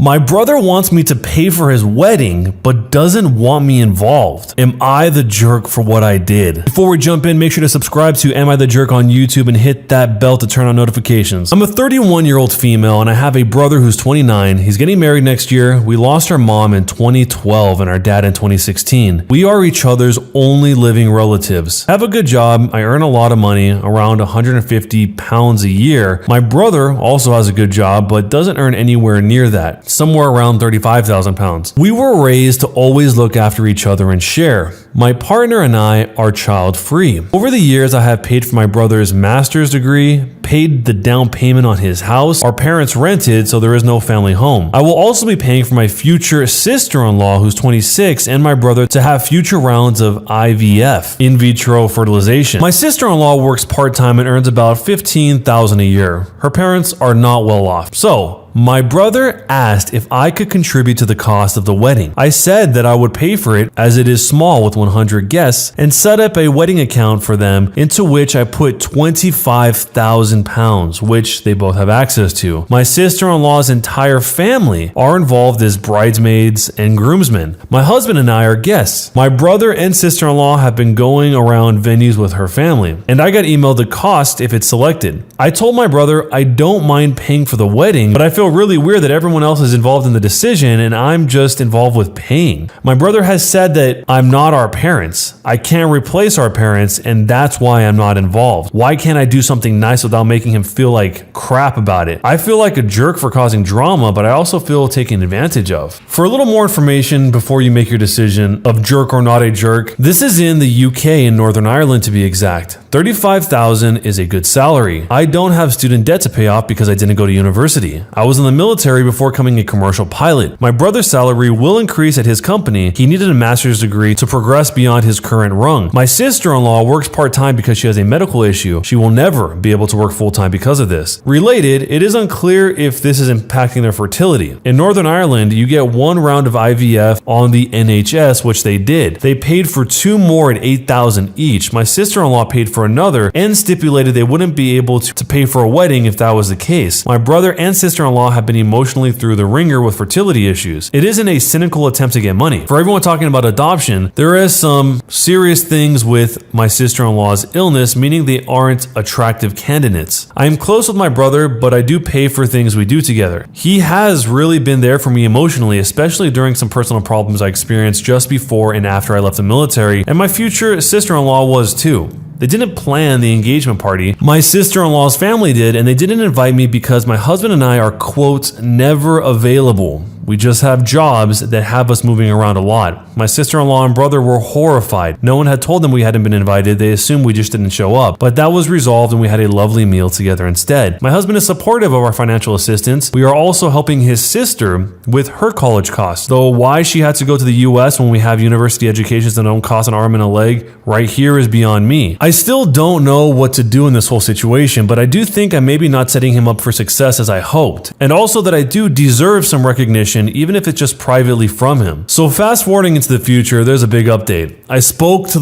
My brother wants me to pay for his wedding, but doesn't want me involved. Am I the jerk for what I did? Before we jump in, make sure to subscribe to Am I the Jerk on YouTube and hit that bell to turn on notifications. I'm a 31-year-old female and I have a brother who's 29. He's getting married next year. We lost our mom in 2012 and our dad in 2016. We are each other's only living relatives. I have a good job. I earn a lot of money, around 150 pounds a year. My brother also has a good job, but doesn't earn anywhere near that, somewhere around 35,000 pounds. We were raised to always look after each other and share. My partner and I are child-free. Over the years, I have paid for my brother's master's degree, paid the down payment on his house. Our parents rented, so there is no family home. I will also be paying for my future sister-in-law, who's 26, and my brother to have future rounds of IVF, in vitro fertilization. My sister-in-law works part-time and earns about $15,000 a year. Her parents are not well off. So, my brother asked if I could contribute to the cost of the wedding. I said that I would pay for it as it is small with 100 guests and set up a wedding account for them into which I put 25,000 pounds, which they both have access to. My sister-in-law's entire family are involved as bridesmaids and groomsmen. My husband and I are guests. My brother and sister-in-law have been going around venues with her family, and I got emailed the cost if it's selected. I told my brother I don't mind paying for the wedding, but I feel really weird that everyone else is involved in the decision and I'm just involved with paying. My brother has said that I'm not our parents. I can't replace our parents, and that's why I'm not involved. Why can't I do something nice without making him feel like crap about it? I feel like a jerk for causing drama, but I also feel taken advantage of. For a little more information before you make your decision of jerk or not a jerk, this is in the UK in Northern Ireland to be exact. $35,000 is a good salary. I don't have student debt to pay off because I didn't go to university. I was in the military before becoming a commercial pilot. My brother's salary will increase at his company. He needed a master's degree to progress beyond his current rung. My sister-in-law works part-time because she has a medical issue. She will never be able to work full-time because of this. Related, it is unclear if this is impacting their fertility. In Northern Ireland, you get one round of IVF on the NHS, which they did. They paid for 2 more at $8,000 each. My sister-in-law paid for another and stipulated they wouldn't be able to pay for a wedding if that was the case. My brother and sister-in-law have been emotionally through the ringer with fertility issues. It isn't a cynical attempt to get money. For everyone talking about adoption, there is some serious things with my sister-in-law's illness, meaning they aren't attractive candidates. I am close with my brother, but I do pay for things we do together. He has really been there for me emotionally, especially during some personal problems I experienced just before and after I left the military, and my future sister-in-law was too. They didn't plan the engagement party. My sister-in-law's family did, and they didn't invite me because my husband and I are, quote, never available. We just have jobs that have us moving around a lot. My sister-in-law and brother were horrified. No one had told them we hadn't been invited. They assumed we just didn't show up. But that was resolved and we had a lovely meal together instead. My husband is supportive of our financial assistance. We are also helping his sister with her college costs. Though why she had to go to the US when we have university educations that don't cost an arm and a leg right here is beyond me. I still don't know what to do in this whole situation, but I do think I'm maybe not setting him up for success as I hoped. And also that I do deserve some recognition, even if it's just privately from him. So fast forwarding into the future, there's a big update. I spoke to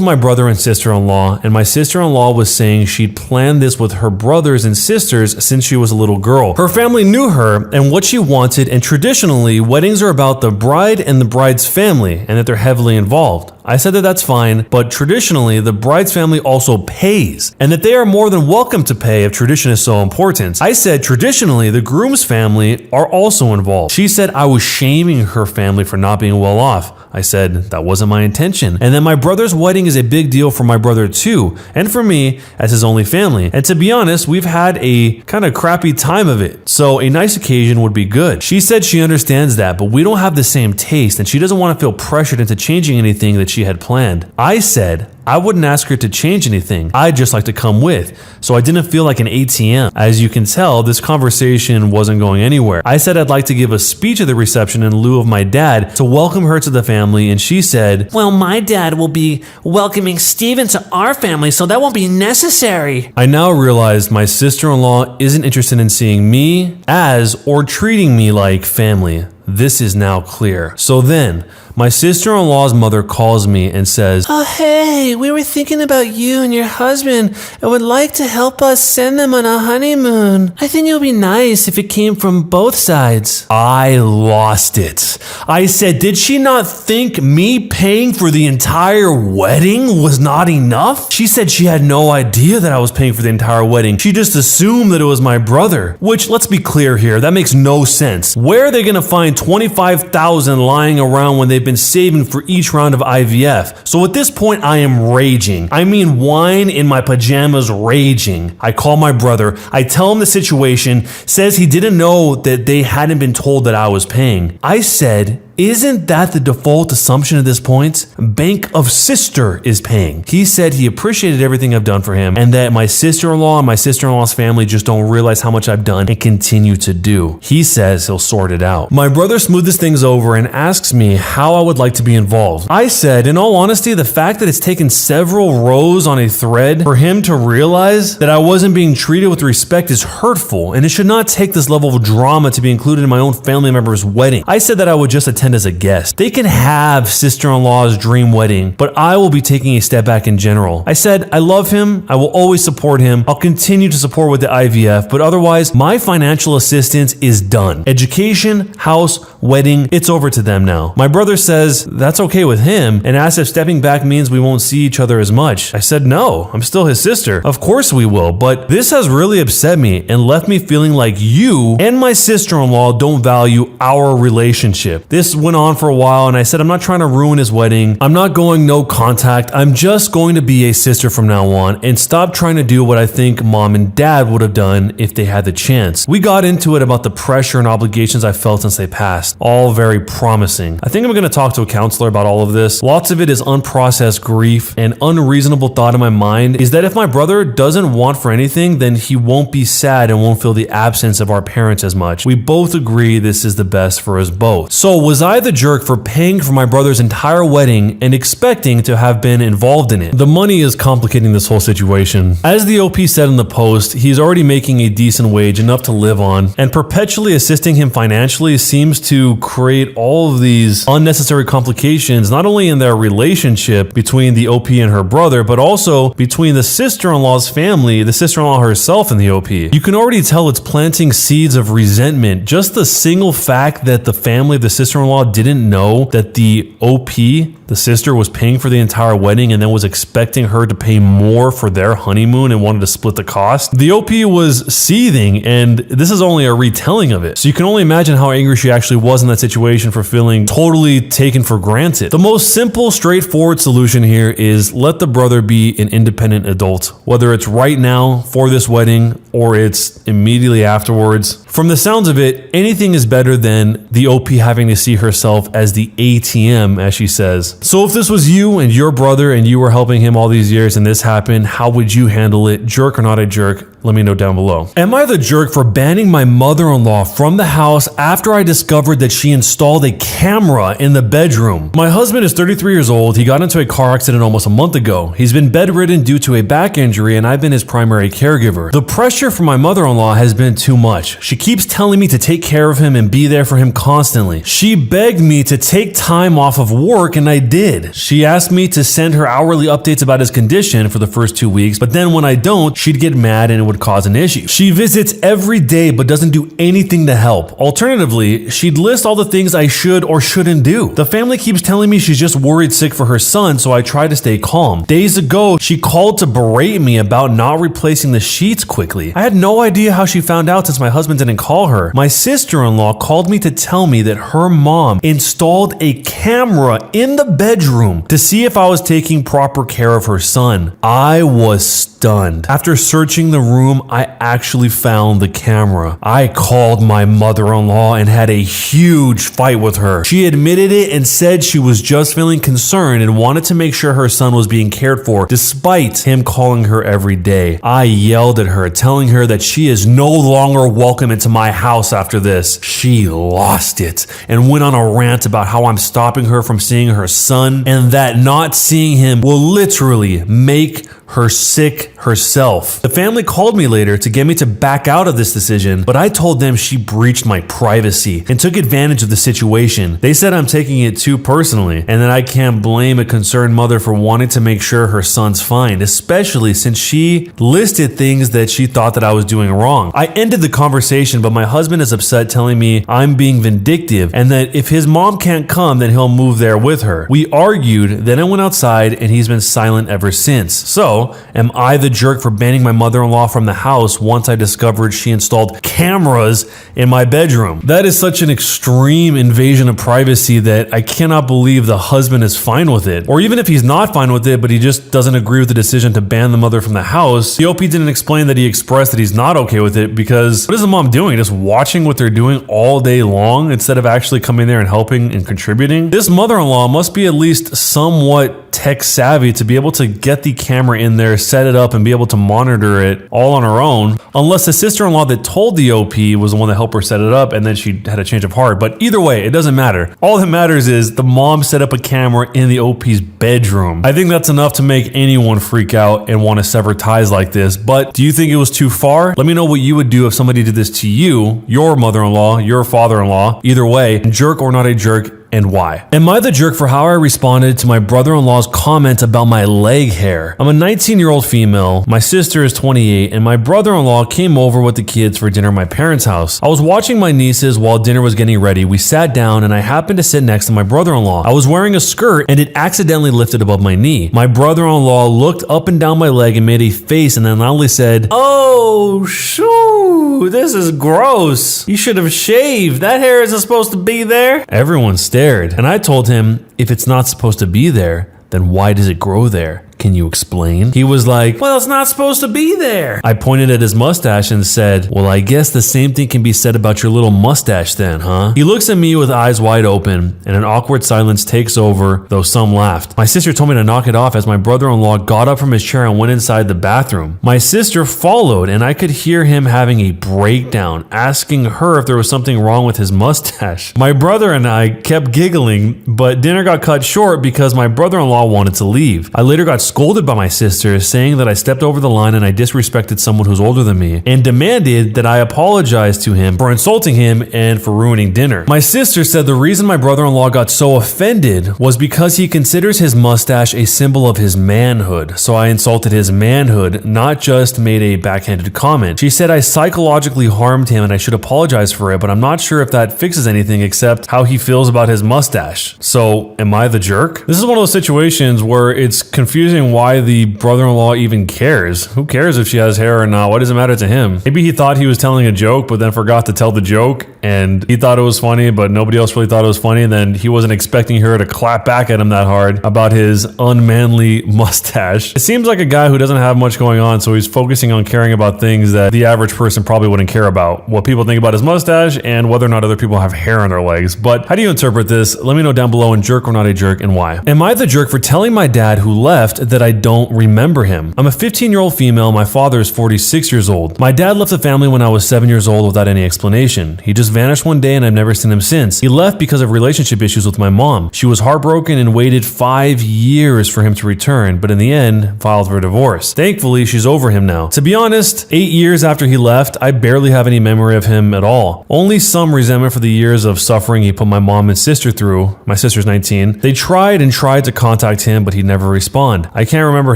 my brother and sister-in-law, and my sister-in-law was saying she'd planned this with her brothers and sisters since she was a little girl. Her family knew her and what she wanted, and traditionally, weddings are about the bride and the bride's family, and that they're heavily involved. I said that that's fine, but traditionally, the bride's family also pays, and that they are more than welcome to pay if tradition is so important. I said traditionally, the groom's family are also involved. She said I was shaming her family for not being well off. I said that wasn't my intention, and that my brother's wedding is a big deal for my brother too, and for me as his only family. And to be honest, we've had a kind of crappy time of it, so a nice occasion would be good. She said she understands that, but we don't have the same taste, and she doesn't want to feel pressured into changing anything that she had planned. I said I wouldn't ask her to change anything. I'd just like to come with, so I didn't feel like an ATM. As you can tell, this conversation wasn't going anywhere. I said I'd like to give a speech at the reception in lieu of my dad to welcome her to the family, and she said, well, my dad will be welcoming Steven to our family, so that won't be necessary. I now realized my sister-in-law isn't interested in seeing me as or treating me like family. This is now clear. So then, My sister-in-law's mother calls me and says, "Oh, hey, we were thinking about you and your husband and would like to help us send them on a honeymoon. I think it would be nice if it came from both sides." I lost it. I said, did she not think me paying for the entire wedding was not enough? She said she had no idea that I was paying for the entire wedding. She just assumed that it was my brother. Which, let's be clear here, that makes no sense. Where are they gonna find $25,000 lying around when they've been saving for each round of IVF? So at this point, I am raging. I mean, wine in my pajamas raging. I call my brother. I tell him the situation, says he didn't know that they hadn't been told that I was paying. I said, isn't that the default assumption at this point? Bank of sister is paying. He said he appreciated everything I've done for him and that my sister-in-law and my sister-in-law's family just don't realize how much I've done and continue to do. He says he'll sort it out. My brother smoothes things over and asks me how I would like to be involved. I said, in all honesty, the fact that it's taken several rows on a thread for him to realize that I wasn't being treated with respect is hurtful, and it should not take this level of drama to be included in my own family member's wedding. I said that I would just attend as a guest. They can have sister-in-law's dream wedding, but I will be taking a step back in general. I said, I love him. I will always support him. I'll continue to support with the IVF, but otherwise, my financial assistance is done. Education, house, wedding, it's over to them now. My brother says that's okay with him and asks if stepping back means we won't see each other as much. I said, no, I'm still his sister. Of course we will, but this has really upset me and left me feeling like you and my sister-in-law don't value our relationship. This went on for a while and I said, I'm not trying to ruin his wedding. I'm not going no contact. I'm just going to be a sister from now on and stop trying to do what I think mom and dad would have done if they had the chance. We got into it about the pressure and obligations I felt since they passed. All very promising. I think I'm going to talk to a counselor about all of this. Lots of it is unprocessed grief, and unreasonable thought in my mind is that if my brother doesn't want for anything, then he won't be sad and won't feel the absence of our parents as much. We both agree this is the best for us both. So was I the jerk for paying for my brother's entire wedding and expecting to have been involved in it? The money is complicating this whole situation. As the OP said in the post, he's already making a decent wage, enough to live on, and perpetually assisting him financially seems to create all of these unnecessary complications, not only in their relationship between the OP and her brother, but also between the sister-in-law's family, the sister-in-law herself and the OP. You can already tell it's planting seeds of resentment. Just the single fact that the family of the sister-in-law didn't know that the OP, the sister, was paying for the entire wedding and then was expecting her to pay more for their honeymoon and wanted to split the cost. The OP was seething, and this is only a retelling of it. So you can only imagine how angry she actually was in that situation for feeling totally taken for granted. The most simple, straightforward solution here is let the brother be an independent adult, whether it's right now for this wedding or it's immediately afterwards. From the sounds of it, anything is better than the OP having to see herself as the ATM, as she says. So if this was you and your brother and you were helping him all these years and this happened, how would you handle it? Jerk or not a jerk? Let me know down below. Am I the jerk for banning my mother-in-law from the house after I discovered that she installed a camera in the bedroom? My husband is 33 years old. He got into a car accident almost a month ago. He's been bedridden due to a back injury, and I've been his primary caregiver. The pressure from my mother-in-law has been too much. She keeps telling me to take care of him and be there for him constantly. She begged me to take time off of work, and I did. She asked me to send her hourly updates about his condition for the first 2 weeks, but then when I don't, she'd get mad and it would cause an issue. She visits every day but doesn't do anything to help. Alternatively, she'd list all the things I should or shouldn't do. The family keeps telling me she's just worried sick for her son, so I try to stay calm. Days ago, she called to berate me about not replacing the sheets quickly. I had no idea how she found out since my husband didn't call her. My sister-in-law called me to tell me that her mom installed a camera in the bedroom to see if I was taking proper care of her son. I was stunned. After searching the room, I actually found the camera. I called my mother-in-law and had a huge fight with her. She admitted it and said she was just feeling concerned and wanted to make sure her son was being cared for, despite him calling her every day. I yelled at her, telling her that she is no longer welcome into my house after this. She lost it and went on a rant about how I'm stopping her from seeing her son and that not seeing him will literally make HOÄC herself. The family called me later to get me to back out of this decision, but I told them she breached my privacy and took advantage of the situation. They said I'm taking it too personally and that I can't blame a concerned mother for wanting to make sure her son's fine, especially since she listed things that she thought that I was doing wrong. I ended the conversation, but my husband is upset, telling me I'm being vindictive and that if his mom can't come, then he'll move there with her. We argued, then I went outside and he's been silent ever since. So, am I the jerk for banning my mother-in-law from the house once I discovered she installed cameras in my bedroom? That is such an extreme invasion of privacy that I cannot believe the husband is fine with it. Or even if he's not fine with it, but he just doesn't agree with the decision to ban the mother from the house, the OP didn't explain that he expressed that he's not okay with it because what is the mom doing? Just watching what they're doing all day long instead of actually coming there and helping and contributing? This mother-in-law must be at least somewhat tech savvy to be able to get the camera in there, set it up, and be able to monitor it all on her own, unless the sister-in-law that told the OP was the one that helped her set it up and then she had a change of heart. But either way, it doesn't matter. All that matters is the mom set up a camera in the OP's bedroom. I think that's enough to make anyone freak out and want to sever ties like this, but do you think it was too far? Let me know what you would do if somebody did this to you, your mother-in-law, your father-in-law. Either way, jerk or not a jerk, and why? Am I the jerk for how I responded to my brother-in-law's comment about my leg hair? I'm a 19-year-old female, my sister is 28, and my brother-in-law came over with the kids for dinner at my parents' house. I was watching my nieces while dinner was getting ready. We sat down and I happened to sit next to my brother-in-law. I was wearing a skirt and it accidentally lifted above my knee. My brother-in-law looked up and down my leg and made a face and then loudly said, "Oh, shoo, this is gross. You should have shaved. That hair isn't supposed to be there." Everyone stared. And I told him, if it's not supposed to be there, then why does it grow there? Can you explain? He was like, "Well, it's not supposed to be there." I pointed at his mustache and said, "Well, I guess the same thing can be said about your little mustache then, huh?" He looks at me with eyes wide open and an awkward silence takes over, though some laughed. My sister told me to knock it off as my brother-in-law got up from his chair and went inside the bathroom. My sister followed and I could hear him having a breakdown, asking her if there was something wrong with his mustache. My brother and I kept giggling, but dinner got cut short because my brother-in-law wanted to leave. I later got scolded by my sister, saying that I stepped over the line and I disrespected someone who's older than me, and demanded that I apologize to him for insulting him and for ruining dinner. My sister said the reason my brother-in-law got so offended was because he considers his mustache a symbol of his manhood, so I insulted his manhood, not just made a backhanded comment. She said I psychologically harmed him and I should apologize for it, but I'm not sure if that fixes anything except how he feels about his mustache. So, am I the jerk? This is one of those situations where it's confusing why the brother-in-law even cares. Who cares if she has hair or not? What does it matter to him? Maybe he thought he was telling a joke, but then forgot to tell the joke, and he thought it was funny, but nobody else really thought it was funny, and then he wasn't expecting her to clap back at him that hard about his unmanly mustache. It seems like a guy who doesn't have much going on, so he's focusing on caring about things that the average person probably wouldn't care about. What people think about his mustache and whether or not other people have hair on their legs. But how do you interpret this? Let me know down below, and jerk or not a jerk, and why. Am I the jerk for telling my dad who left that I don't remember him? I'm a 15-year-old female. My father is 46 years old. My dad left the family when I was 7 years old without any explanation. He just vanished one day and I've never seen him since. He left because of relationship issues with my mom. She was heartbroken and waited 5 years for him to return, but in the end, filed for divorce. Thankfully, she's over him now. To be honest, 8 years after he left, I barely have any memory of him at all. Only some resentment for the years of suffering he put my mom and sister through. My sister's 19. They tried to contact him, but he'd never respond. I can't remember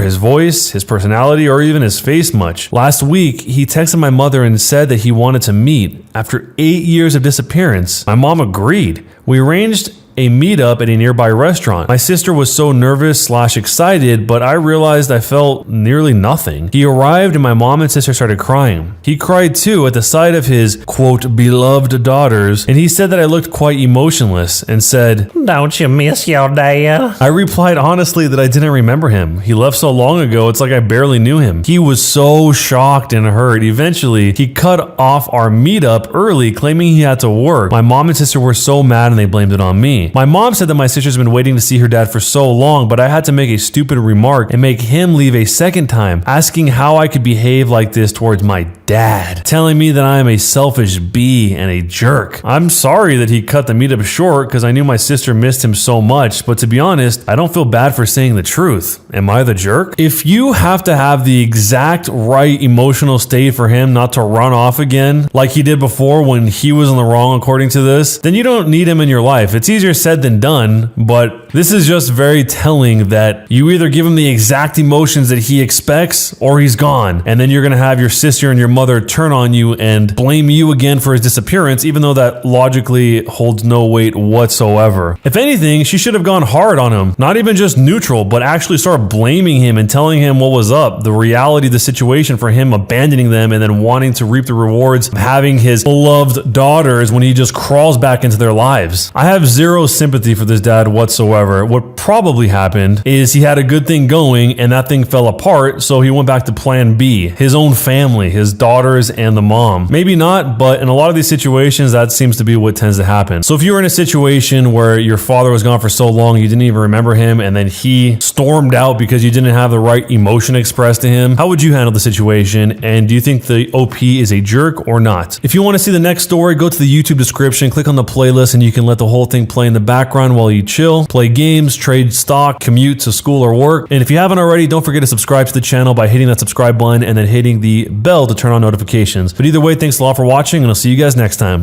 his voice, his personality, or even his face much. Last week, he texted my mother and said that he wanted to meet. After 8 years of disappearance, my mom agreed. We arranged a meetup at a nearby restaurant. My sister was so nervous/excited, but I realized I felt nearly nothing. He arrived and my mom and sister started crying. He cried too at the sight of his, quote, beloved daughters, and he said that I looked quite emotionless and said, "Don't you miss your dad?" I replied honestly that I didn't remember him. He left so long ago, it's like I barely knew him. He was so shocked and hurt. Eventually, he cut off our meetup early, claiming he had to work. My mom and sister were so mad and they blamed it on me. me. My mom said that my sister's been waiting to see her dad for so long, but I had to make a stupid remark and make him leave a second time, asking how I could behave like this towards my dad, telling me that I am a selfish bee and a jerk. I'm sorry that he cut the meetup short because I knew my sister missed him so much, but to be honest, I don't feel bad for saying the truth. Am I the jerk? If you have to have the exact right emotional state for him not to run off again, like he did before when he was in the wrong according to this, then you don't need him in your life. It's easier said than done, but this is just very telling that you either give him the exact emotions that he expects or he's gone. And then you're going to have your sister and your mother turn on you and blame you again for his disappearance, even though that logically holds no weight whatsoever. If anything, she should have gone hard on him. Not even just neutral, but actually start blaming him and telling him what was up, the reality of the situation for him abandoning them and then wanting to reap the rewards of having his beloved daughters when he just crawls back into their lives. I have zero sympathy for this dad whatsoever. What probably happened is he had a good thing going and that thing fell apart, so he went back to plan B, his own family, his daughters and the mom. Maybe not, but in a lot of these situations, that seems to be what tends to happen. So if you were in a situation where your father was gone for so long, you didn't even remember him, and then he stormed out because you didn't have the right emotion expressed to him, how would you handle the situation? And do you think the OP is a jerk or not? If you want to see the next story, go to the YouTube description, click on the playlist, and you can let the whole thing play in the background while you chill, play games, trade stock, commute to school or work. And if you haven't already, don't forget to subscribe to the channel by hitting that subscribe button and then hitting the bell to turn on notifications. But either way, thanks a lot for watching, and I'll see you guys next time.